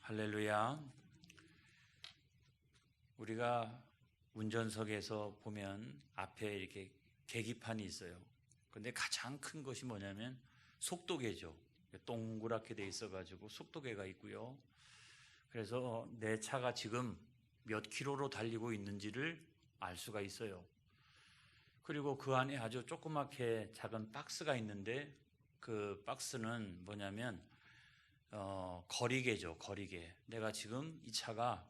할렐루야. 우리가 운전석에서 보면 앞에 이렇게 계기판이 있어요. 근데 가장 큰 것이 뭐냐면 속도계죠. 동그랗게 돼 있어가지고 속도계가 있고요. 그래서 내 차가 지금 몇 킬로로 달리고 있는지를 알 수가 있어요. 그리고 그 안에 아주 조그맣게 작은 박스가 있는데 그 박스는 뭐냐면 거리계죠. 거리계. 내가 지금 이 차가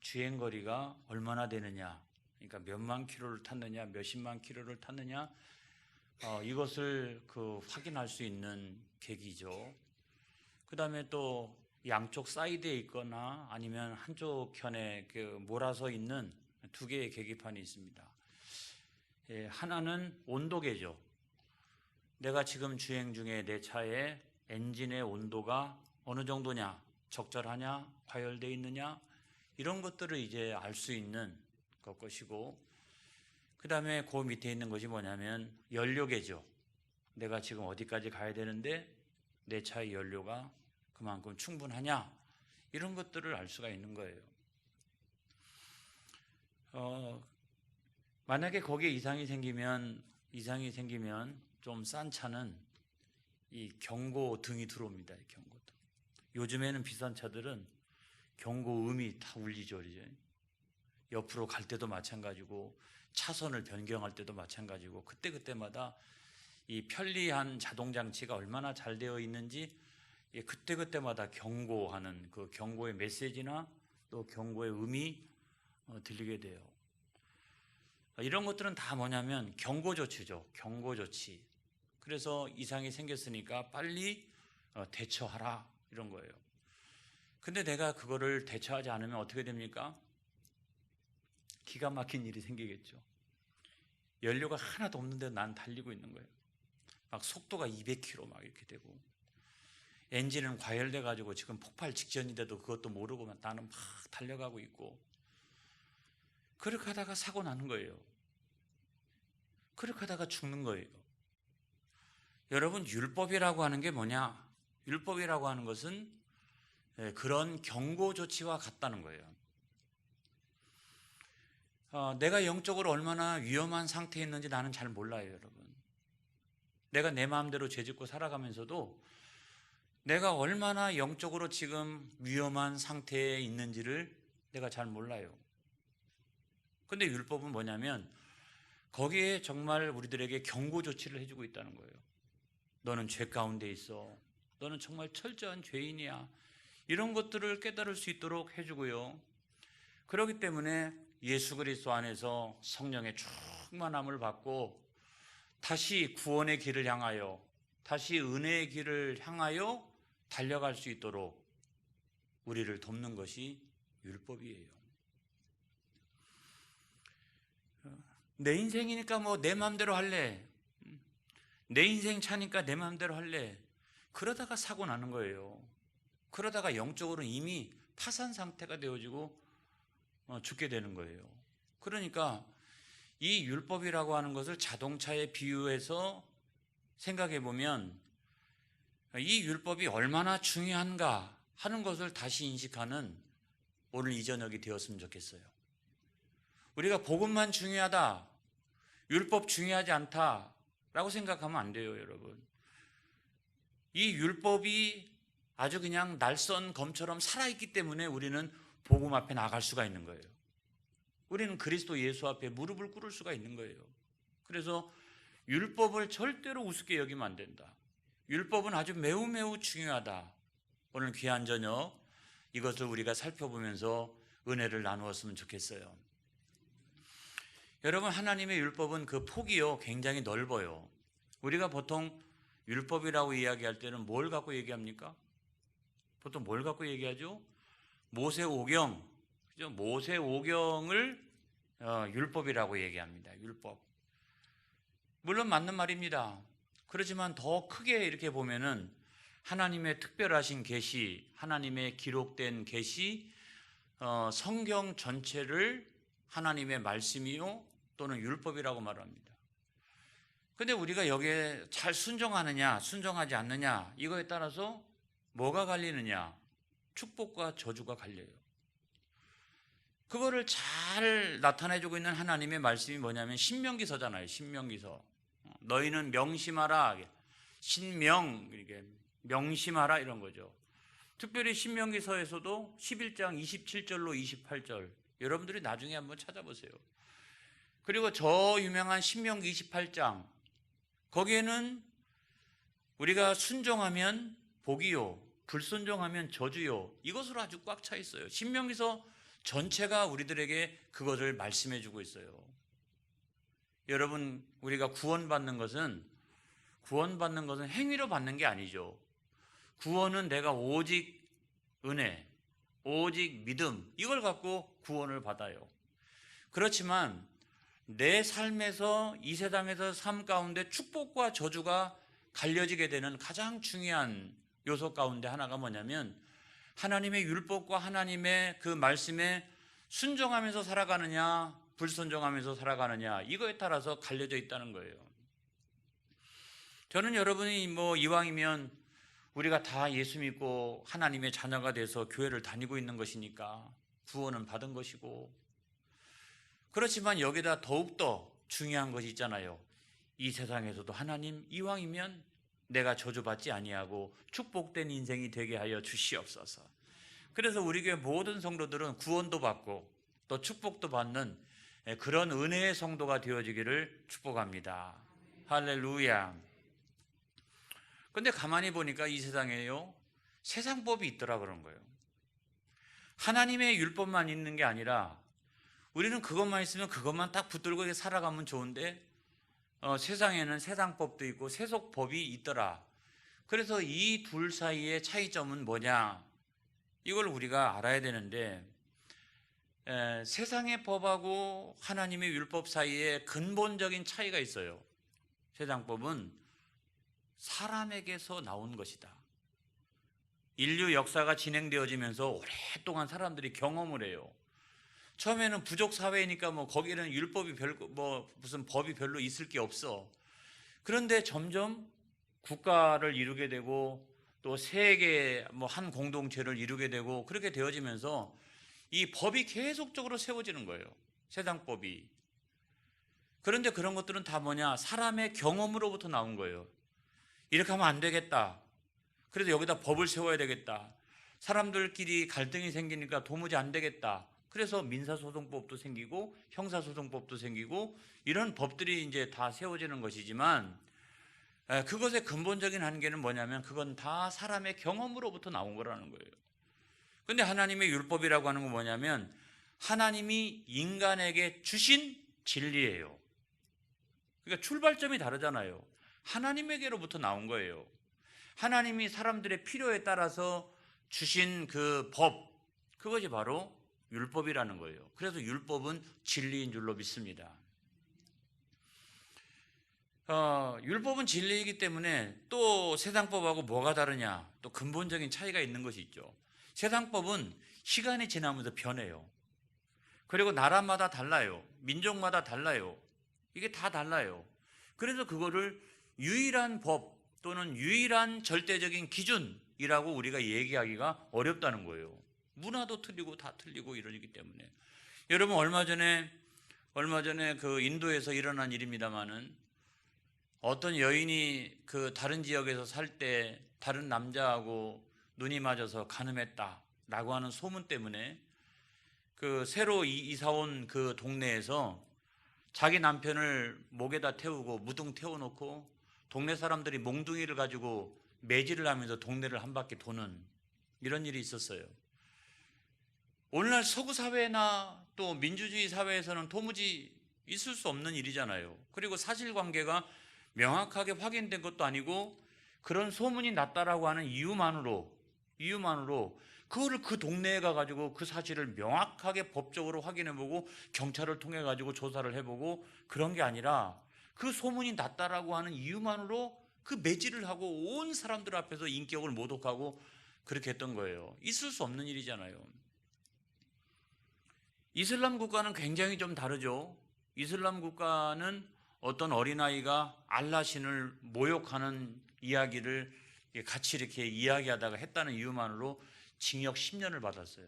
주행거리가 얼마나 되느냐, 그러니까 몇만 킬로를 탔느냐, 몇십만 킬로를 탔느냐, 이것을 확인할 수 있는 계기죠. 그 다음에 또 양쪽 사이드에 있거나 아니면 한쪽 편에 몰아서 있는 두 개의 계기판이 있습니다. 하나는 온도계죠. 내가 지금 주행 중에 내 차의 엔진의 온도가 어느 정도냐, 적절하냐, 과열되어 있느냐, 이런 것들을 이제 알 수 있는 것이고, 그 다음에 그 밑에 있는 것이 뭐냐면 연료계죠. 내가 지금 어디까지 가야 되는데 내 차의 연료가 그만큼 충분하냐, 이런 것들을 알 수가 있는 거예요. 만약에 거기에 이상이 생기면 좀 싼 차는 이 경고등이 들어옵니다. 경고등. 요즘에는 비싼 차들은 경고음이 다 울리죠. 이제 옆으로 갈 때도 마찬가지고 차선을 변경할 때도 마찬가지고 그때마다 이 편리한 자동 장치가 얼마나 잘 되어 있는지 그때마다 경고하는 그 경고의 메시지나 또 경고의 음이 들리게 돼요. 이런 것들은 다 뭐냐면 경고조치죠. 경고조치. 그래서 이상이 생겼으니까 빨리 대처하라, 이런 거예요. 근데 내가 그거를 대처하지 않으면 어떻게 됩니까? 기가 막힌 일이 생기겠죠. 연료가 하나도 없는데 난 달리고 있는 거예요. 막 속도가 200km 막 이렇게 되고, 엔진은 과열돼 가지고 지금 폭발 직전인데도 그것도 모르고 나는 막 달려가고 있고, 그렇게 하다가 사고 나는 거예요. 그렇게 하다가 죽는 거예요. 여러분, 율법이라고 하는 게 뭐냐? 율법이라고 하는 것은 그런 경고 조치와 같다는 거예요. 내가 영적으로 얼마나 위험한 상태에 있는지 나는 잘 몰라요, 여러분. 내가 내 마음대로 죄짓고 살아가면서도 내가 얼마나 영적으로 지금 위험한 상태에 있는지를 내가 잘 몰라요. 근데 율법은 뭐냐면 거기에 정말 우리들에게 경고 조치를 해주고 있다는 거예요. 너는 죄 가운데 있어. 너는 정말 철저한 죄인이야. 이런 것들을 깨달을 수 있도록 해주고요. 그렇기 때문에 예수 그리스도 안에서 성령의 충만함을 받고 다시 구원의 길을 향하여, 다시 은혜의 길을 향하여 달려갈 수 있도록 우리를 돕는 것이 율법이에요. 내 인생이니까 뭐 내 마음대로 할래. 내 인생 차니까 내 마음대로 할래. 그러다가 사고 나는 거예요. 그러다가 영적으로는 이미 파산 상태가 되어지고 죽게 되는 거예요. 그러니까 이 율법이라고 하는 것을 자동차에 비유해서 생각해 보면 이 율법이 얼마나 중요한가 하는 것을 다시 인식하는 오늘 이 저녁이 되었으면 좋겠어요. 우리가 복음만 중요하다, 율법 중요하지 않다라고 생각하면 안 돼요, 여러분. 이 율법이 아주 그냥 날선 검처럼 살아있기 때문에 우리는 복음 앞에 나갈 수가 있는 거예요. 우리는 그리스도 예수 앞에 무릎을 꿇을 수가 있는 거예요. 그래서 율법을 절대로 우습게 여기면 안 된다. 율법은 아주 매우 중요하다. 오늘 귀한 저녁 이것을 우리가 살펴보면서 은혜를 나누었으면 좋겠어요. 여러분, 하나님의 율법은 그 폭이요 굉장히 넓어요. 우리가 보통 율법이라고 이야기할 때는 뭘 갖고 얘기합니까? 보통 뭘 갖고 얘기하죠? 모세오경, 그죠? 모세오경을 율법이라고 얘기합니다. 율법. 물론 맞는 말입니다. 그렇지만 더 크게 이렇게 보면은 하나님의 특별하신 계시, 하나님의 기록된 계시, 성경 전체를 하나님의 말씀이요 또는 율법이라고 말합니다. 근데 우리가 여기에 잘 순종하느냐 순종하지 않느냐 이거에 따라서 뭐가 갈리느냐? 축복과 저주가 갈려요. 그거를 잘 나타내주고 있는 하나님의 말씀이 뭐냐면 신명기서잖아요. 신명기서. 너희는 명심하라. 신명, 이렇게 명심하라 이런 거죠. 특별히 신명기서에서도 11장 27절로 28절 여러분들이 나중에 한번 찾아보세요. 그리고 저 유명한 신명기 28장 거기에는 우리가 순종하면 복이요 불순종하면 저주요 이것으로 아주 꽉 차 있어요. 신명기서 전체가 우리들에게 그것을 말씀해 주고 있어요. 여러분, 우리가 구원받는 것은 행위로 받는 게 아니죠. 구원은 내가 오직 은혜, 오직 믿음 이걸 갖고 구원을 받아요. 그렇지만 내 삶에서 이 세상에서 삶 가운데 축복과 저주가 갈려지게 되는 가장 중요한 요소 가운데 하나가 뭐냐면 하나님의 율법과 하나님의 그 말씀에 순종하면서 살아가느냐 불순종하면서 살아가느냐 이거에 따라서 갈려져 있다는 거예요. 저는 여러분이 이왕이면 우리가 다 예수 믿고 하나님의 자녀가 돼서 교회를 다니고 있는 것이니까 구원은 받은 것이고, 그렇지만 여기다 더욱더 중요한 것이 있잖아요. 이 세상에서도 하나님 이왕이면 내가 저주받지 아니하고 축복된 인생이 되게 하여 주시옵소서. 그래서 우리 교회 모든 성도들은 구원도 받고 또 축복도 받는 그런 은혜의 성도가 되어지기를 축복합니다. 할렐루야. 근데 가만히 보니까 이 세상에요 세상법이 있더라 그런 거예요. 하나님의 율법만 있는 게 아니라 우리는 그것만 있으면 그것만 딱 붙들고 살아가면 좋은데 세상에는 세상법도 있고 세속법이 있더라. 그래서 이 둘 사이의 차이점은 뭐냐 이걸 우리가 알아야 되는데, 세상의 법하고 하나님의 율법 사이에 근본적인 차이가 있어요. 세상법은 사람에게서 나온 것이다. 인류 역사가 진행되어지면서 오랫동안 사람들이 경험을 해요. 처음에는 부족 사회니까 거기는 율법이 무슨 법이 별로 있을 게 없어. 그런데 점점 국가를 이루게 되고 또 세계 한 공동체를 이루게 되고 그렇게 되어지면서 이 법이 계속적으로 세워지는 거예요. 세상법이. 그런데 그런 것들은 다 뭐냐? 사람의 경험으로부터 나온 거예요. 이렇게 하면 안 되겠다. 그래서 여기다 법을 세워야 되겠다. 사람들끼리 갈등이 생기니까 도무지 안 되겠다. 그래서 민사소송법도 생기고 형사소송법도 생기고 이런 법들이 이제 다 세워지는 것이지만, 그것의 근본적인 한계는 뭐냐면 그건 다 사람의 경험으로부터 나온 거라는 거예요. 근데 하나님의 율법이라고 하는 건 뭐냐면 하나님이 인간에게 주신 진리예요. 그러니까 출발점이 다르잖아요. 하나님에게로부터 나온 거예요. 하나님이 사람들의 필요에 따라서 주신 그 법, 그것이 바로 율법이라는 거예요. 그래서 율법은 진리인 줄로 믿습니다. 율법은 진리이기 때문에 또 세상법하고 뭐가 다르냐? 또 근본적인 차이가 있는 것이 있죠. 세상법은 시간이 지나면서 변해요. 그리고 나라마다 달라요. 민족마다 달라요. 이게 다 달라요. 그래서 그거를 유일한 법 또는 유일한 절대적인 기준이라고 우리가 얘기하기가 어렵다는 거예요. 문화도 틀리고 다 틀리고 이러기 때문에. 여러분 얼마 전에 그 인도에서 일어난 일입니다만은 어떤 여인이 그 다른 지역에서 살 때 다른 남자하고 눈이 맞아서 간음했다라고 하는 소문 때문에 그 새로 이사 온 그 동네에서 자기 남편을 목에다 태우고 무등 태워놓고 동네 사람들이 몽둥이를 가지고 매질을 하면서 동네를 한 바퀴 도는 이런 일이 있었어요. 오늘날 서구 사회나 또 민주주의 사회에서는 도무지 있을 수 없는 일이잖아요. 그리고 사실관계가 명확하게 확인된 것도 아니고 그런 소문이 났다라고 하는 이유만으로 그거를 그 동네에 가가지고 그 사실을 명확하게 법적으로 확인해보고 경찰을 통해 가지고 조사를 해보고 그런 게 아니라 그 소문이 났다라고 하는 이유만으로 그 매질을 하고 온 사람들 앞에서 인격을 모독하고 그렇게 했던 거예요. 있을 수 없는 일이잖아요. 이슬람 국가는 굉장히 좀 다르죠. 이슬람 국가는 어떤 어린아이가 알라신을 모욕하는 이야기를 같이 이렇게 이야기하다가 했다는 이유만으로 징역 10년을 받았어요.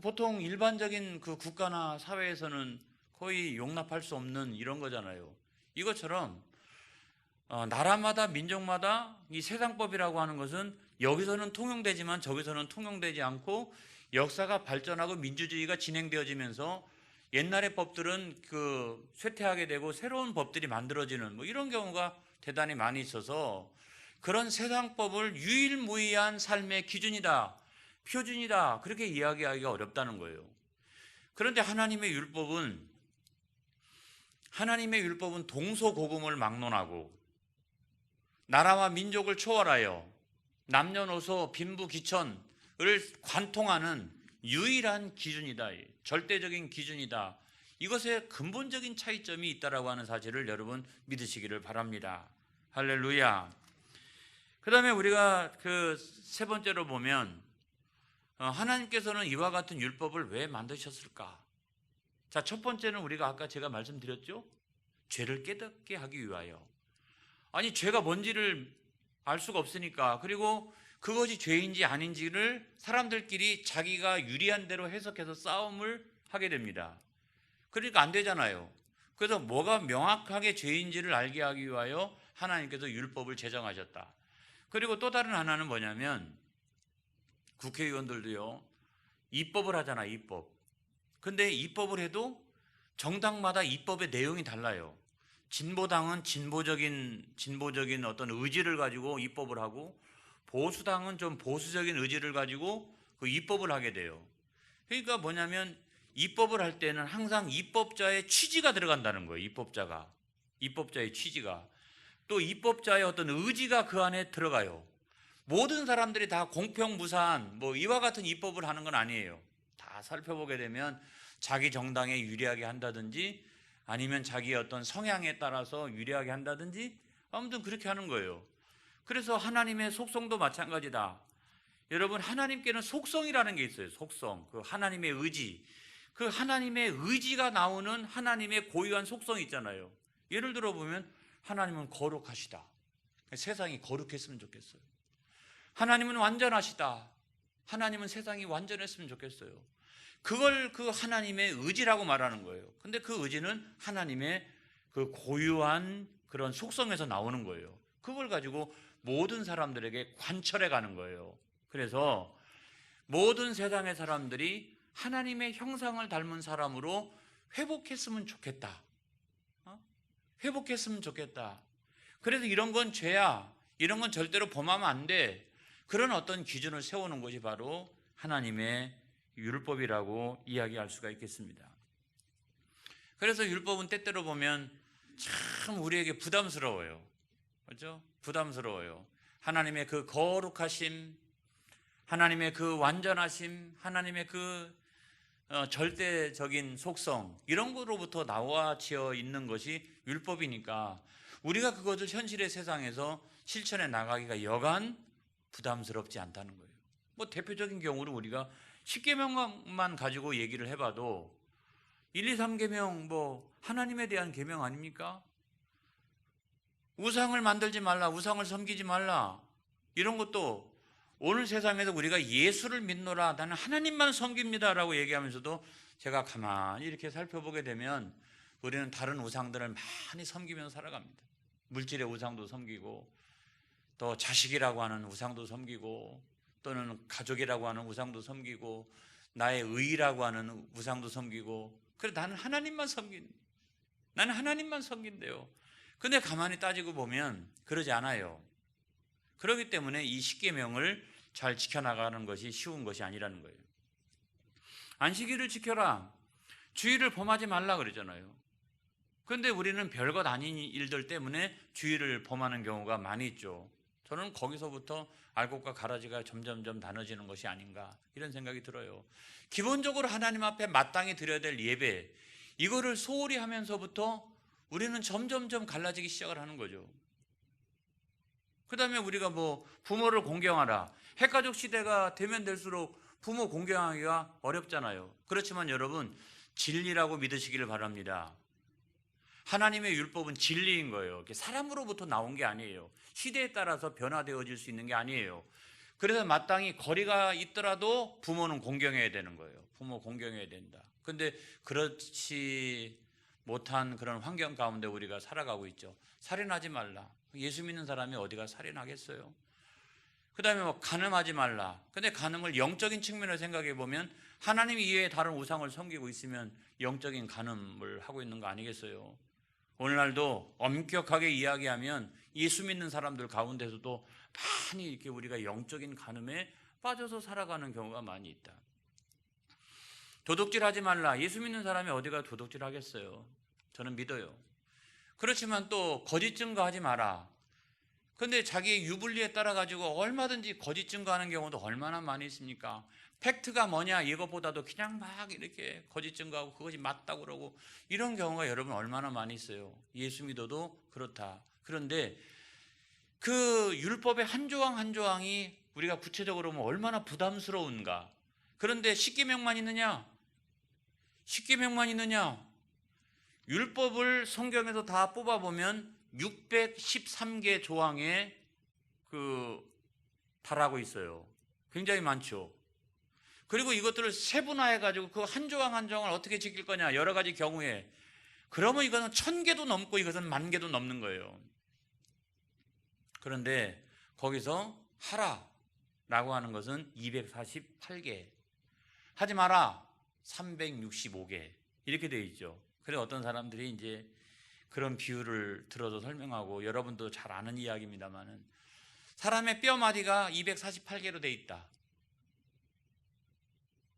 보통 일반적인 그 국가나 사회에서는 거의 용납할 수 없는 이런 거잖아요. 이것처럼 나라마다 민족마다 이 세상법이라고 하는 것은 여기서는 통용되지만 저기서는 통용되지 않고 역사가 발전하고 민주주의가 진행되어지면서 옛날의 법들은 그 쇠퇴하게 되고 새로운 법들이 만들어지는 뭐 이런 경우가 대단히 많이 있어서 그런 세상법을 유일무이한 삶의 기준이다, 표준이다, 그렇게 이야기하기가 어렵다는 거예요. 그런데 하나님의 율법은 동서고금을 막론하고 나라와 민족을 초월하여 남녀노소 빈부귀천을 관통하는 유일한 기준이다, 절대적인 기준이다. 이것에 근본적인 차이점이 있다라고 하는 사실을 여러분 믿으시기를 바랍니다. 할렐루야. 그 다음에 우리가 그 세 번째로 보면 하나님께서는 이와 같은 율법을 왜 만드셨을까? 자, 첫 번째는 우리가 아까 제가 말씀드렸죠? 죄를 깨닫게 하기 위하여. 아니, 죄가 뭔지를 알 수가 없으니까, 그리고 그것이 죄인지 아닌지를 사람들끼리 자기가 유리한 대로 해석해서 싸움을 하게 됩니다. 그러니까 안 되잖아요. 그래서 뭐가 명확하게 죄인지를 알게 하기 위하여 하나님께서 율법을 제정하셨다. 그리고 또 다른 하나는 뭐냐면 국회의원들도요, 입법을 하잖아, 입법. 근데 입법을 해도 정당마다 입법의 내용이 달라요. 진보당은 진보적인 어떤 의지를 가지고 입법을 하고, 보수당은 좀 보수적인 의지를 가지고 그 입법을 하게 돼요. 그러니까 뭐냐면 입법을 할 때는 항상 입법자의 취지가 들어간다는 거예요. 입법자의 취지가. 또 입법자의 어떤 의지가 그 안에 들어가요. 모든 사람들이 다 공평무사한 뭐 이와 같은 입법을 하는 건 아니에요. 다 살펴보게 되면 자기 정당에 유리하게 한다든지 아니면 자기의 어떤 성향에 따라서 유리하게 한다든지 아무튼 그렇게 하는 거예요. 그래서 하나님의 속성도 마찬가지다. 여러분, 하나님께는 속성이라는 게 있어요. 속성. 그 하나님의 의지. 그 하나님의 의지가 나오는 하나님의 고유한 속성이 있잖아요. 예를 들어 보면 하나님은 거룩하시다. 세상이 거룩했으면 좋겠어요. 하나님은 완전하시다. 하나님은 세상이 완전했으면 좋겠어요. 그걸 그 하나님의 의지라고 말하는 거예요. 근데 그 의지는 하나님의 그 고유한 그런 속성에서 나오는 거예요. 그걸 가지고 모든 사람들에게 관철해 가는 거예요. 그래서 모든 세상의 사람들이 하나님의 형상을 닮은 사람으로 회복했으면 좋겠다. 회복했으면 좋겠다. 그래서 이런 건 죄야. 이런 건 절대로 범하면 안 돼. 그런 어떤 기준을 세우는 것이 바로 하나님의 율법이라고 이야기할 수가 있겠습니다. 그래서 율법은 때때로 보면 참 우리에게 부담스러워요. 그렇죠? 부담스러워요. 하나님의 그 거룩하심, 하나님의 그 완전하심, 하나님의 그 절대적인 속성, 이런 거로부터 나와지어 있는 것이 율법이니까 우리가 그것을 현실의 세상에서 실천해 나가기가 여간 부담스럽지 않다는 거예요. 뭐 대표적인 경우로 우리가 10계명만 가지고 얘기를 해봐도 1, 2, 3계명 뭐 하나님에 대한 계명 아닙니까? 우상을 만들지 말라, 우상을 섬기지 말라, 이런 것도 오늘 세상에서 우리가 예수를 믿노라, 나는 하나님만 섬깁니다 라고 얘기하면서도 제가 가만히 이렇게 살펴보게 되면 우리는 다른 우상들을 많이 섬기면서 살아갑니다. 물질의 우상도 섬기고, 또 자식이라고 하는 우상도 섬기고, 또는 가족이라고 하는 우상도 섬기고, 나의 의라고 하는 우상도 섬기고, 그래 나는 하나님만 섬긴대요. 근데 가만히 따지고 보면 그러지 않아요. 그렇기 때문에 이 10계명을 잘 지켜나가는 것이 쉬운 것이 아니라는 거예요. 안식일을 지켜라, 주일을 범하지 말라 그러잖아요. 그런데 우리는 별것 아닌 일들 때문에 주일을 범하는 경우가 많이 있죠. 저는 거기서부터 알곡과 가라지가 점점점 나눠지는 것이 아닌가, 이런 생각이 들어요. 기본적으로 하나님 앞에 마땅히 드려야 될 예배, 이거를 소홀히 하면서부터 우리는 점점점 갈라지기 시작을 하는 거죠. 그 다음에 우리가 뭐 부모를 공경하라, 핵가족 시대가 되면 될수록 부모 공경하기가 어렵잖아요. 그렇지만 여러분, 진리라고 믿으시기를 바랍니다. 하나님의 율법은 진리인 거예요. 사람으로부터 나온 게 아니에요. 시대에 따라서 변화되어질 수 있는 게 아니에요. 그래서 마땅히 거리가 있더라도 부모는 공경해야 되는 거예요. 부모 공경해야 된다. 근데 그렇지 못한 그런 환경 가운데 우리가 살아가고 있죠. 살인하지 말라. 예수 믿는 사람이 어디가 살인하겠어요? 그 다음에 뭐 간음하지 말라. 근데 간음을 영적인 측면으로 생각해 보면 하나님 이외에 다른 우상을 섬기고 있으면 영적인 간음을 하고 있는 거 아니겠어요? 오늘날도 엄격하게 이야기하면 예수 믿는 사람들 가운데서도 많이 이렇게 우리가 영적인 간음에 빠져서 살아가는 경우가 많이 있다. 도둑질하지 말라. 예수 믿는 사람이 어디가 도둑질하겠어요? 저는 믿어요. 그렇지만 또 거짓 증거하지 마라. 근데 자기의 유불리에 따라 가지고 얼마든지 거짓 증거하는 경우도 얼마나 많이 있습니까? 팩트가 뭐냐 이것보다도 그냥 막 이렇게 거짓 증거하고 그것이 맞다고 그러고 이런 경우가 여러분 얼마나 많이 있어요. 예수 믿어도 그렇다. 그런데 그 율법의 한 조항 한 조항이 우리가 구체적으로 보면 얼마나 부담스러운가. 그런데 십계명만 있느냐? 십계명만 있느냐? 율법을 성경에서 다 뽑아보면 613개 조항에 달하고 있어요. 굉장히 많죠. 그리고 이것들을 세분화해가지고 그 한 조항 한 조항을 어떻게 지킬 거냐 여러 가지 경우에 그러면 이거는 1000개도 넘고 이것은 10,000개도 넘는 거예요. 그런데 거기서 하라라고 하는 것은 248개, 하지 마라 365개 이렇게 되어 있죠. 그래서 어떤 사람들이 이제 그런 비유를 들어서 설명하고 여러분도 잘 아는 이야기입니다만은 사람의 뼈마디가 248개로 되어 있다.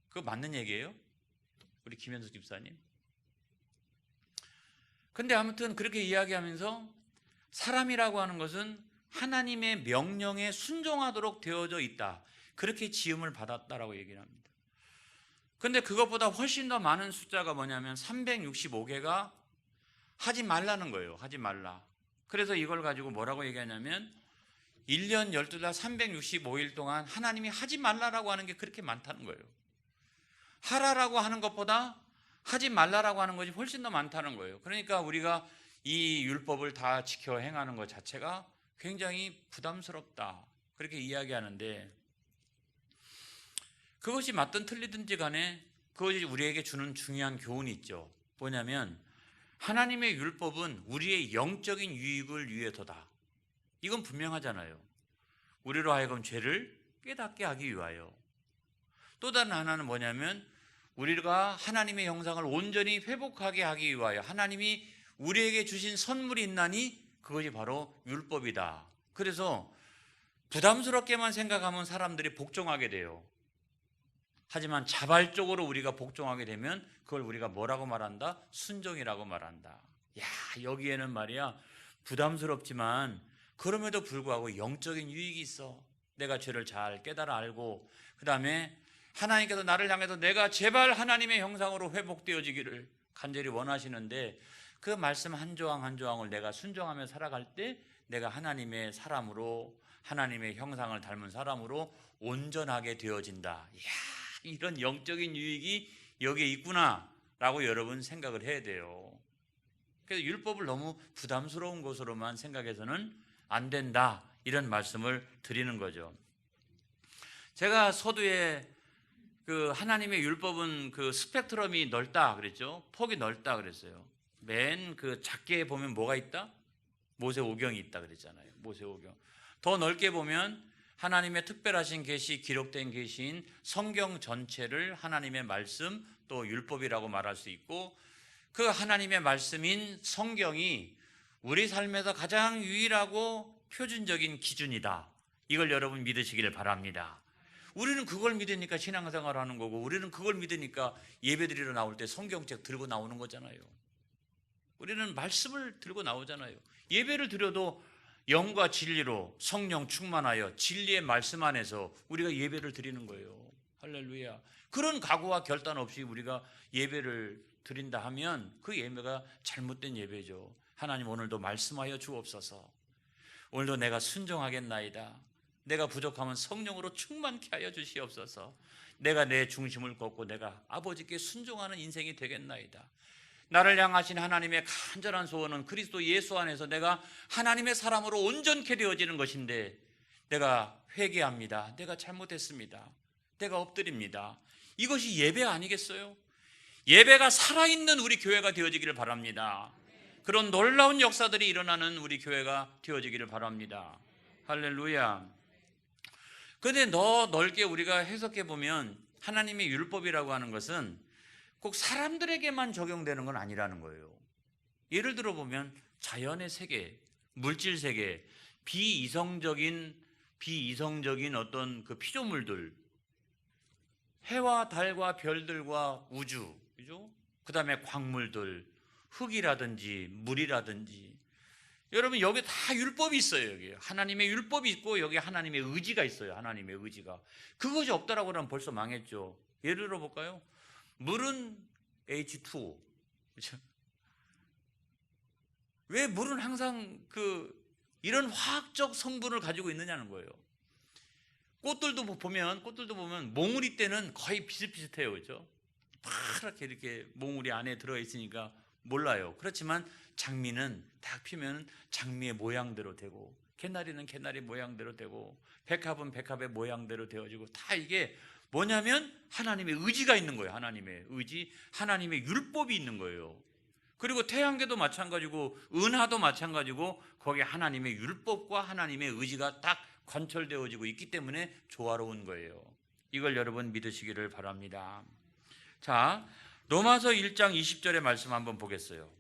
그거 맞는 얘기예요? 우리 김현수 집사님. 근데 아무튼 그렇게 이야기하면서 사람이라고 하는 것은 하나님의 명령에 순종하도록 되어져 있다. 그렇게 지음을 받았다라고 얘기를 합니다. 근데 그것보다 훨씬 더 많은 숫자가 뭐냐면 365개가 하지 말라는 거예요. 하지 말라. 그래서 이걸 가지고 뭐라고 얘기하냐면 1년 12달 365일 동안 하나님이 하지 말라라고 하는 게 그렇게 많다는 거예요. 하라라고 하는 것보다 하지 말라라고 하는 것이 훨씬 더 많다는 거예요. 그러니까 우리가 이 율법을 다 지켜 행하는 것 자체가 굉장히 부담스럽다. 그렇게 이야기하는데 그것이 맞든 틀리든지 간에 그것이 우리에게 주는 중요한 교훈이 있죠. 뭐냐면 하나님의 율법은 우리의 영적인 유익을 위해서다. 이건 분명하잖아요. 우리로 하여금 죄를 깨닫게 하기 위하여. 또 다른 하나는 뭐냐면 우리가 하나님의 형상을 온전히 회복하게 하기 위하여 하나님이 우리에게 주신 선물이 있나니 그것이 바로 율법이다. 그래서 부담스럽게만 생각하면 사람들이 복종하게 돼요. 하지만 자발적으로 우리가 복종하게 되면 그걸 우리가 뭐라고 말한다? 순종이라고 말한다. 야, 여기에는 말이야 부담스럽지만 그럼에도 불구하고 영적인 유익이 있어. 내가 죄를 잘 깨달아 알고 그 다음에 하나님께서 나를 향해서 내가 제발 하나님의 형상으로 회복되어지기를 간절히 원하시는데 그 말씀 한 조항 한 조항을 내가 순종하며 살아갈 때 내가 하나님의 사람으로 하나님의 형상을 닮은 사람으로 온전하게 되어진다. 이야, 이런 영적인 유익이 여기에 있구나라고 여러분 생각을 해야 돼요. 그래서 율법을 너무 부담스러운 것으로만 생각해서는 안 된다. 이런 말씀을 드리는 거죠. 제가 서두에 그 하나님의 율법은 그 스펙트럼이 넓다 그랬죠. 폭이 넓다 그랬어요. 맨 그 작게 보면 뭐가 있다? 모세오경이 있다 그랬잖아요. 모세오경. 더 넓게 보면 하나님의 특별하신 계시, 기록된 계시인 성경 전체를 하나님의 말씀 또 율법이라고 말할 수 있고 그 하나님의 말씀인 성경이 우리 삶에서 가장 유일하고 표준적인 기준이다. 이걸 여러분 믿으시기를 바랍니다. 우리는 그걸 믿으니까 신앙생활을 하는 거고 우리는 그걸 믿으니까 예배드리러 나올 때 성경책 들고 나오는 거잖아요. 우리는 말씀을 들고 나오잖아요. 예배를 드려도 영과 진리로 성령 충만하여 진리의 말씀 안에서 우리가 예배를 드리는 거예요. 할렐루야. 그런 각오와 결단 없이 우리가 예배를 드린다 하면 그 예배가 잘못된 예배죠. 하나님 오늘도 말씀하여 주옵소서. 오늘도 내가 순종하겠나이다. 내가 부족하면 성령으로 충만케 하여 주시옵소서. 내가 내 중심을 걷고 내가 아버지께 순종하는 인생이 되겠나이다. 나를 향하신 하나님의 간절한 소원은 그리스도 예수 안에서 내가 하나님의 사람으로 온전케 되어지는 것인데 내가 회개합니다. 내가 잘못했습니다. 내가 엎드립니다. 이것이 예배 아니겠어요? 예배가 살아있는 우리 교회가 되어지기를 바랍니다. 그런 놀라운 역사들이 일어나는 우리 교회가 되어지기를 바랍니다. 할렐루야. 그런데 더 넓게 우리가 해석해 보면 하나님의 율법이라고 하는 것은 꼭 사람들에게만 적용되는 건 아니라는 거예요. 예를 들어 보면 자연의 세계, 물질 세계, 비이성적인 어떤 그 피조물들, 해와 달과 별들과 우주, 그죠? 그 다음에 광물들, 흙이라든지 물이라든지, 여러분 여기 다 율법이 있어요. 여기 하나님의 율법이 있고 여기 하나님의 의지가 있어요. 하나님의 의지가. 그것이 없다라고 하면 벌써 망했죠. 예를 들어 볼까요? 물은 H2O, 그렇죠? 왜 물은 항상 이런 화학적 성분을 가지고 있느냐는 거예요. 꽃들도 보면 몽우리 때는 거의 비슷비슷해요, 그렇죠? 파랗게 이렇게 몽우리 안에 들어 있으니까 몰라요. 그렇지만 장미는 딱 피면 장미의 모양대로 되고, 개나리는 개나리 모양대로 되고, 백합은 백합의 모양대로 되어지고, 다 이게 뭐냐면 하나님의 의지가 있는 거예요. 하나님의 의지, 하나님의 율법이 있는 거예요. 그리고 태양계도 마찬가지고 은하도 마찬가지고 거기에 하나님의 율법과 하나님의 의지가 딱 관철되어지고 있기 때문에 조화로운 거예요. 이걸 여러분 믿으시기를 바랍니다. 자, 로마서 1장 20절의 말씀 한번 보겠어요.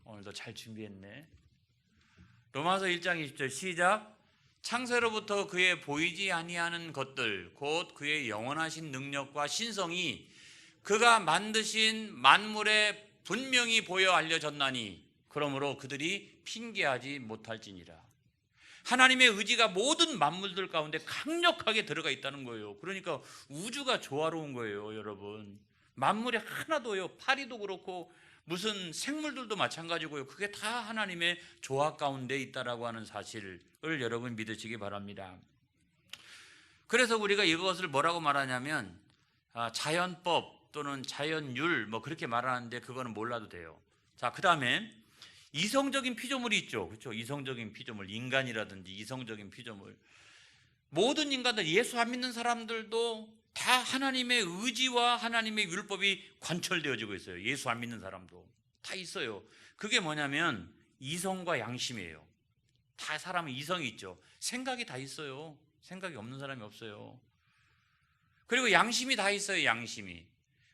오늘도 잘 준비했네. 로마서 1장 20절 시작. 창세로부터 그의 보이지 아니하는 것들 곧 그의 영원하신 능력과 신성이 그가 만드신 만물에 분명히 보여 알려졌나니 그러므로 그들이 핑계하지 못할지니라. 하나님의 의지가 모든 만물들 가운데 강력하게 들어가 있다는 거예요. 그러니까 우주가 조화로운 거예요, 여러분. 만물이 하나도요, 파리도 그렇고 무슨 생물들도 마찬가지고요. 그게 다 하나님의 조화 가운데 있다라고 하는 사실을 여러분 믿으시기 바랍니다. 그래서 우리가 이것을 뭐라고 말하냐면 자연법 또는 자연율 뭐 그렇게 말하는데 그거는 몰라도 돼요. 자, 그 다음에 이성적인 피조물이 있죠. 그렇죠? 이성적인 피조물, 인간이라든지 이성적인 피조물. 모든 인간들, 예수 안 믿는 사람들도 다 하나님의 의지와 하나님의 율법이 관철되어지고 있어요. 예수 안 믿는 사람도 다 있어요. 그게 뭐냐면 이성과 양심이에요. 다 사람은 이성이 있죠. 생각이 다 있어요. 생각이 없는 사람이 없어요. 그리고 양심이 다 있어요. 양심이.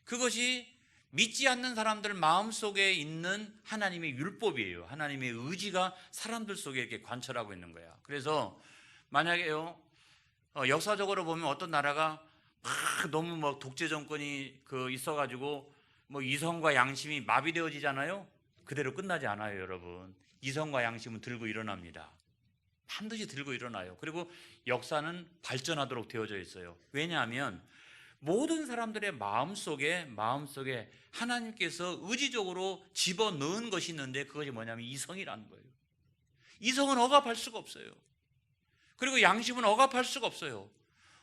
그것이 믿지 않는 사람들 마음속에 있는 하나님의 율법이에요. 하나님의 의지가 사람들 속에 이렇게 관철하고 있는 거야. 그래서 만약에요, 역사적으로 보면 어떤 나라가 너무 뭐 독재 정권이 있어가지고 뭐 이성과 양심이 마비되어지잖아요. 그대로 끝나지 않아요, 여러분. 이성과 양심은 들고 일어납니다. 반드시 들고 일어나요. 그리고 역사는 발전하도록 되어져 있어요. 왜냐하면 모든 사람들의 마음속에 하나님께서 의지적으로 집어넣은 것이 있는데 그것이 뭐냐면 이성이라는 거예요. 이성은 억압할 수가 없어요. 그리고 양심은 억압할 수가 없어요.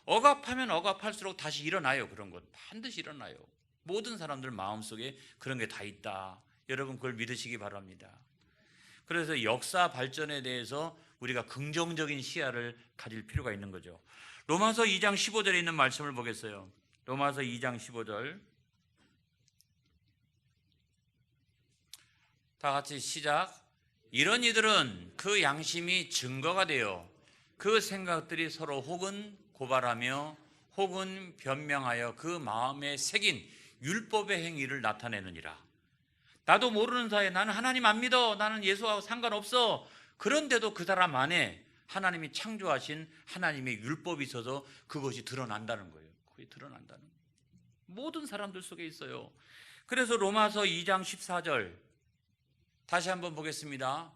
억압하면 억압할수록 다시 일어나요. 그런 것 반드시 일어나요. 모든 사람들 마음속에 그런 게 다 있다. 여러분 그걸 믿으시기 바랍니다. 그래서 역사 발전에 대해서 우리가 긍정적인 시야를 가질 필요가 있는 거죠. 로마서 2장 15절에 있는 말씀을 보겠어요. 로마서 2장 15절 다 같이 시작. 이런 이들은 그 양심이 증거가 되어 그 생각들이 서로 혹은 고발하며 혹은 변명하여 그 마음에 새긴 율법의 행위를 나타내느니라. 나도 모르는 사이에 나는 하나님 안 믿어, 나는 예수하고 상관없어. 그런데도 그 사람 안에 하나님이 창조하신 하나님의 율법이 있어서 그것이 드러난다는 거예요. 그게 드러난다는 거예요. 모든 사람들 속에 있어요. 그래서 로마서 2장 14절 다시 한번 보겠습니다.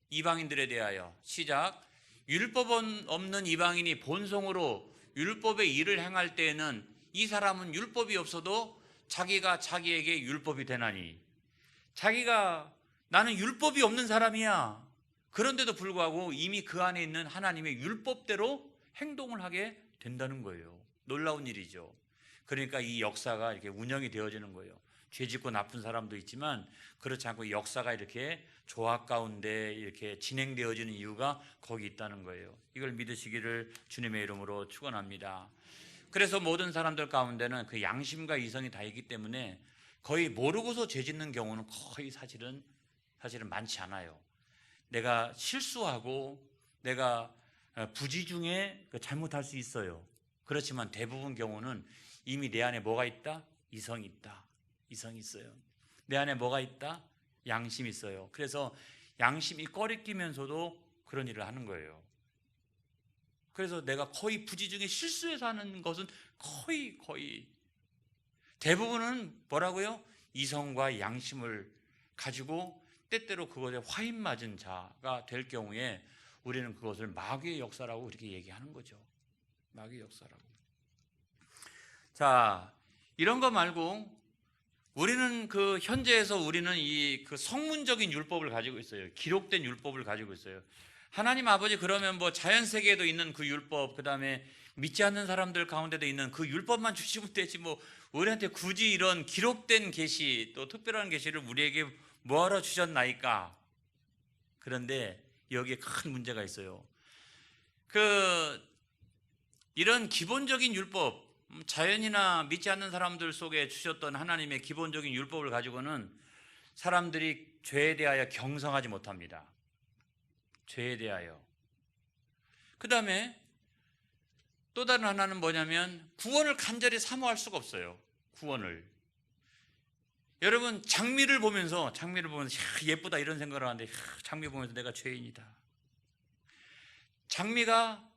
이방인들에 대하여 시작. 율법 없는 이방인이 본성으로 율법의 일을 행할 때에는 이 사람은 율법이 없어도 자기가 자기에게 율법이 되나니. 자기가 나는 율법이 없는 사람이야. 그런데도 불구하고 이미 그 안에 있는 하나님의 율법대로 행동을 하게 된다는 거예요. 놀라운 일이죠. 그러니까 이 역사가 이렇게 운영이 되어지는 거예요. 죄짓고 나쁜 사람도 있지만 그렇지 않고 역사가 이렇게 조화 가운데 이렇게 진행되어지는 이유가 거기 있다는 거예요. 이걸 믿으시기를 주님의 이름으로 축원합니다. 그래서 모든 사람들 가운데는 그 양심과 이성이 다 있기 때문에 거의 모르고서 죄짓는 경우는 거의 사실은 많지 않아요. 내가 실수하고 내가 부지 중에 잘못할 수 있어요. 그렇지만 대부분 경우는 이미 내 안에 뭐가 있다? 이성이 있다. 이성이 있어요. 내 안에 뭐가 있다? 양심이 있어요. 그래서 양심이 꺼리끼면서도 그런 일을 하는 거예요. 그래서 내가 거의 부지 중에 실수해서 하는 것은 거의 대부분은 뭐라고요? 이성과 양심을 가지고 때때로 그것에 화인 맞은 자가 될 경우에 우리는 그것을 마귀의 역사라고 이렇게 얘기하는 거죠. 마귀의 역사라고. 자, 이런 거 말고 우리는 그 현재에서 우리는 이 그 성문적인 율법을 가지고 있어요. 기록된 율법을 가지고 있어요. 하나님 아버지 그러면 뭐 자연 세계에도 있는 그 율법, 그다음에 믿지 않는 사람들 가운데도 있는 그 율법만 주시면 되지 뭐 우리한테 굳이 이런 기록된 계시 또 특별한 계시를 우리에게 뭐하러 주셨나이까? 그런데 여기에 큰 문제가 있어요. 이런 기본적인 율법, 자연이나 믿지 않는 사람들 속에 주셨던 하나님의 기본적인 율법을 가지고는 사람들이 죄에 대하여 경성하지 못합니다. 죄에 대하여. 그 다음에 또 다른 하나는 뭐냐면 구원을 간절히 사모할 수가 없어요. 구원을. 여러분 장미를 보면서 예쁘다 이런 생각을 하는데 장미 보면서 내가 죄인이다. 장미가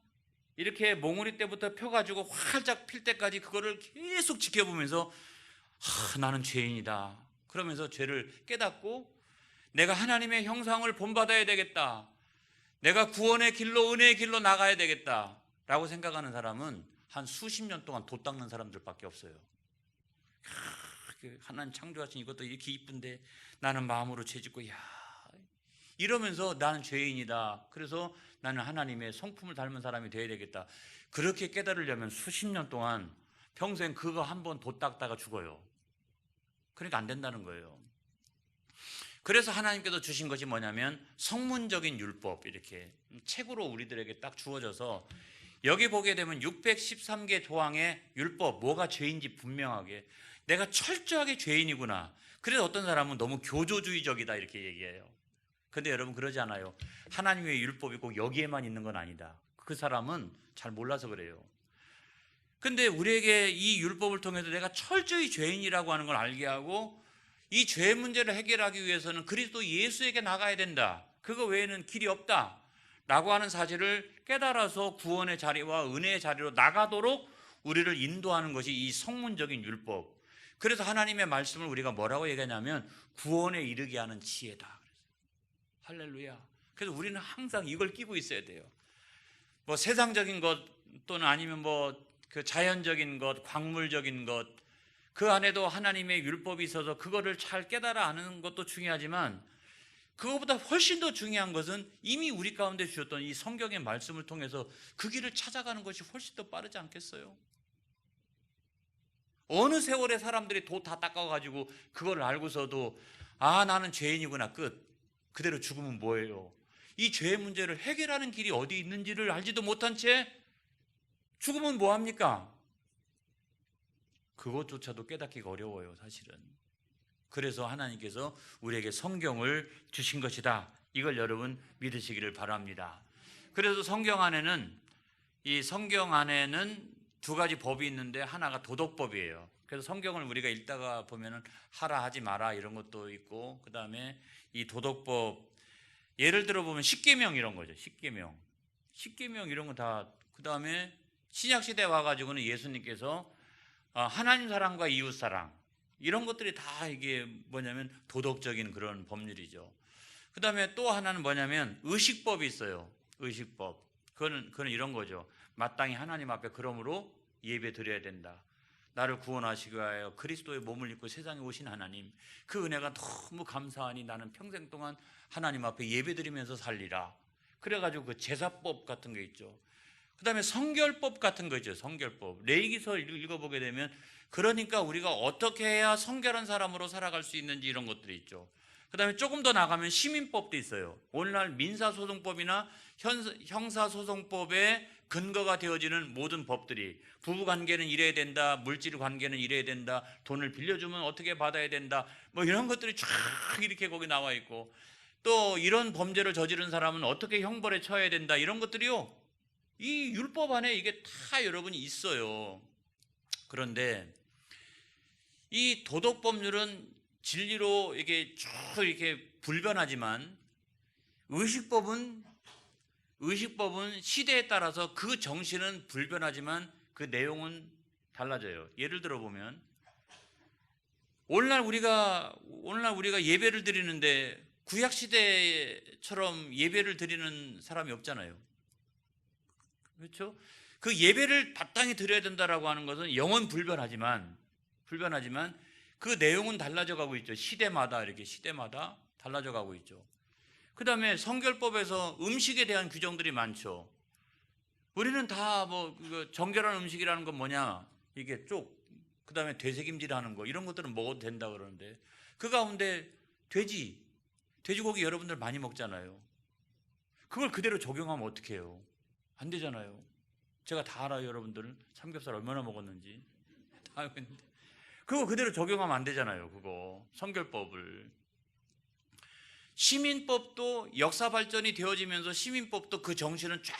이렇게 몽우리 때부터 펴가지고 활짝 필 때까지 그거를 계속 지켜보면서 나는 죄인이다. 그러면서 죄를 깨닫고 내가 하나님의 형상을 본받아야 되겠다. 내가 구원의 길로 은혜의 길로 나가야 되겠다 라고 생각하는 사람은 한 수십 년 동안 돛 닦는 사람들밖에 없어요. 하나님 창조하신 이것도 이렇게 이쁜데 나는 마음으로 죄짓고 이러면서 나는 죄인이다. 그래서 나는 하나님의 성품을 닮은 사람이 되어야 되겠다. 그렇게 깨달으려면 수십 년 동안 평생 그거 한 번 돛 닦다가 죽어요. 그러니까 안 된다는 거예요. 그래서 하나님께서 주신 것이 뭐냐면 성문적인 율법, 이렇게 책으로 우리들에게 딱 주어져서 여기 보게 되면 613개 조항의 율법, 뭐가 죄인지 분명하게 내가 철저하게 죄인이구나. 그래서 어떤 사람은 너무 교조주의적이다 이렇게 얘기해요. 근데 여러분 그러지 않아요. 하나님의 율법이 꼭 여기에만 있는 건 아니다. 그 사람은 잘 몰라서 그래요. 근데 우리에게 이 율법을 통해서 내가 철저히 죄인이라고 하는 걸 알게 하고 이 죄 문제를 해결하기 위해서는 그리스도 예수에게 나가야 된다. 그거 외에는 길이 없다. 라고 하는 사실을 깨달아서 구원의 자리와 은혜의 자리로 나가도록 우리를 인도하는 것이 이 성문적인 율법. 그래서 하나님의 말씀을 우리가 뭐라고 얘기하냐면 구원에 이르게 하는 지혜다. 할렐루야. 그래서 우리는 항상 이걸 끼고 있어야 돼요. 뭐 세상적인 것 또는 아니면 뭐 그 자연적인 것, 광물적인 것, 그 안에도 하나님의 율법이 있어서 그거를 잘 깨달아 아는 것도 중요하지만 그것보다 훨씬 더 중요한 것은 이미 우리 가운데 주셨던 이 성경의 말씀을 통해서 그 길을 찾아가는 것이 훨씬 더 빠르지 않겠어요? 어느 세월에 사람들이 도 다 닦아가지고 그걸 알고서도 나는 죄인이구나 끝. 그대로 죽으면 뭐예요? 이 죄의 문제를 해결하는 길이 어디 있는지를 알지도 못한 채 죽으면 뭐합니까? 그것조차도 깨닫기가 어려워요, 사실은. 그래서 하나님께서 우리에게 성경을 주신 것이다. 이걸 여러분 믿으시기를 바랍니다. 그래서 성경 안에는 두 가지 법이 있는데 하나가 도덕법이에요. 그래서 성경을 우리가 읽다가 보면은 하라 하지 마라 이런 것도 있고 그다음에 이 도덕법 예를 들어 보면 십계명 이런 거죠. 십계명 이런 거 다 그다음에 신약 시대에 와 가지고는 예수님께서 하나님 사랑과 이웃 사랑 이런 것들이 다 이게 뭐냐면 도덕적인 그런 법률이죠. 그 다음에 또 하나는 뭐냐면 의식법이 있어요. 의식법. 그거는 이런 거죠. 마땅히 하나님 앞에 그러므로 예배 드려야 된다. 나를 구원하시기 위하여 그리스도의 몸을 입고 세상에 오신 하나님, 그 은혜가 너무 감사하니 나는 평생 동안 하나님 앞에 예배 드리면서 살리라. 그래가지고 그 제사법 같은 게 있죠. 그 다음에 성결법 같은 거 있죠. 성결법. 레위기서 읽어보게 되면 그러니까 우리가 어떻게 해야 성결한 사람으로 살아갈 수 있는지 이런 것들이 있죠. 그 다음에 조금 더 나가면 시민법도 있어요. 오늘날 민사소송법이나 형사소송법의 근거가 되어지는 모든 법들이 부부관계는 이래야 된다, 물질관계는 이래야 된다, 돈을 빌려주면 어떻게 받아야 된다, 뭐 이런 것들이 쫙 이렇게 거기 나와 있고, 또 이런 범죄를 저지른 사람은 어떻게 형벌에 처해야 된다, 이런 것들이요, 이 율법 안에 이게 다 여러분이 있어요. 그런데 이 도덕법률은 진리로 이게 쭉 이렇게 불변하지만 의식법은 시대에 따라서 그 정신은 불변하지만 그 내용은 달라져요. 예를 들어 보면 오늘날 우리가 예배를 드리는데 구약 시대처럼 예배를 드리는 사람이 없잖아요. 그렇죠? 그 예배를 마땅히 드려야 된다라고 하는 것은 영원 불변하지만 그 내용은 달라져 가고 있죠. 시대마다 달라져 가고 있죠. 그 다음에 성결법에서 음식에 대한 규정들이 많죠. 우리는 다 정결한 음식이라는 건 뭐냐, 이게 그 다음에 되새김질하는 거, 이런 것들은 먹어도 된다 그러는데 그 가운데 돼지고기 여러분들 많이 먹잖아요. 그걸 그대로 적용하면 어떻게 해요? 안 되잖아요. 제가 다 알아요. 여러분들 삼겹살 얼마나 먹었는지 다 알고 있는데 그거 그대로 적용하면 안 되잖아요. 그거 성결법을. 시민법도 역사 발전이 되어지면서 시민법도 그 정신은 쫙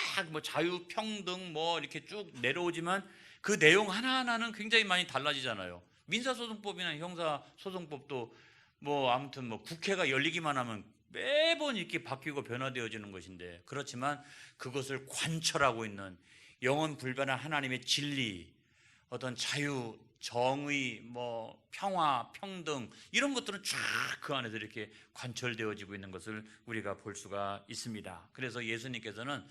자유, 평등 이렇게 쭉 내려오지만 그 내용 하나하나는 굉장히 많이 달라지잖아요. 민사소송법이나 형사소송법도 아무튼 국회가 열리기만 하면 매번 이렇게 바뀌고 변화되어지는 것인데, 그렇지만 그것을 관철하고 있는 영원 불변한 하나님의 진리, 어떤 자유, 정의, 평화, 평등, 이런 것들은 쫙 그 안에서 이렇게 관철되어지고 있는 것을 우리가 볼 수가 있습니다. 그래서 예수님께서는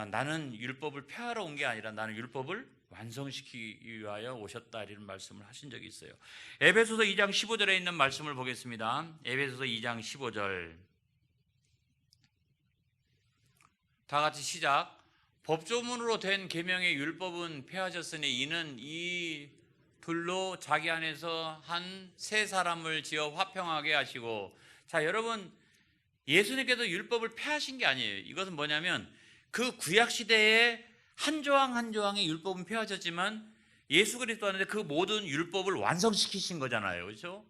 나는 율법을 폐하러 온 게 아니라 나는 율법을 완성시키기 위하여 오셨다, 이런 말씀을 하신 적이 있어요. 에베소서 2장 15절에 있는 말씀을 보겠습니다. 에베소서 2장 15절 다 같이 시작. 법조문으로 된 계명의 율법은 폐하셨으니 이는 이 둘로 자기 안에서 한 세 사람을 지어 화평하게 하시고. 자, 여러분, 예수님께서 율법을 폐하신 게 아니에요. 이것은 뭐냐면 그 구약 시대에 한 조항 한 조항의 율법은 폐하셨지만 예수 그리스도 안에 그 모든 율법을 완성시키신 거잖아요. 그렇죠?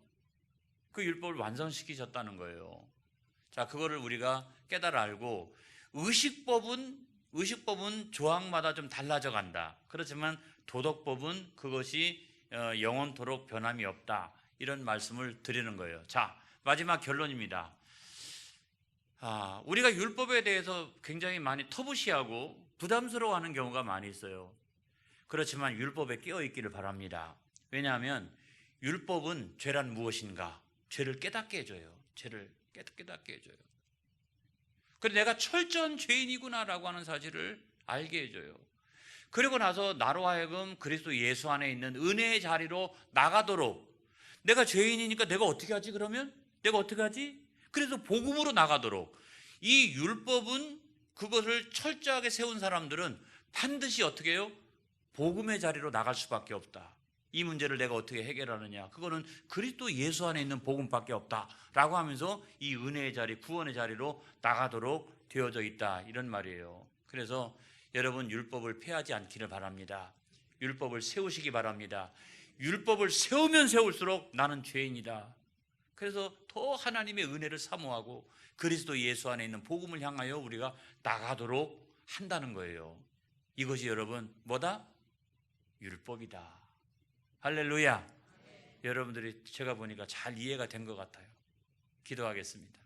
그 율법을 완성시키셨다는 거예요. 자, 그거를 우리가 깨달아 알고, 의식법은 조항마다 좀 달라져 간다. 그렇지만 도덕법은 그것이 영원토록 변함이 없다, 이런 말씀을 드리는 거예요. 자, 마지막 결론입니다. 우리가 율법에 대해서 굉장히 많이 터부시하고 부담스러워하는 경우가 많이 있어요. 그렇지만 율법에 깨어있기를 바랍니다. 왜냐하면 율법은 죄란 무엇인가, 죄를 깨닫게 해줘요. 죄를 깨닫게 해줘요. 그래서 내가 철저한 죄인이구나라고 하는 사실을 알게 해줘요. 그리고 나서 나로 하여금 그리스도 예수 안에 있는 은혜의 자리로 나가도록, 내가 죄인이니까 내가 어떻게 하지? 그래서 복음으로 나가도록, 이 율법은 그것을 철저하게 세운 사람들은 반드시 어떻게 해요? 복음의 자리로 나갈 수밖에 없다. 이 문제를 내가 어떻게 해결하느냐, 그거는 그리스도 예수 안에 있는 복음밖에 없다라고 하면서 이 은혜의 자리, 구원의 자리로 나가도록 되어져 있다, 이런 말이에요. 그래서 여러분, 율법을 폐하지 않기를 바랍니다. 율법을 세우시기 바랍니다. 율법을 세우면 세울수록 나는 죄인이다. 그래서 더 하나님의 은혜를 사모하고 그리스도 예수 안에 있는 복음을 향하여 우리가 나가도록 한다는 거예요. 이것이 여러분 뭐다? 율법이다. 할렐루야. 여러분들이 제가 보니까 잘 이해가 된 것 같아요. 기도하겠습니다.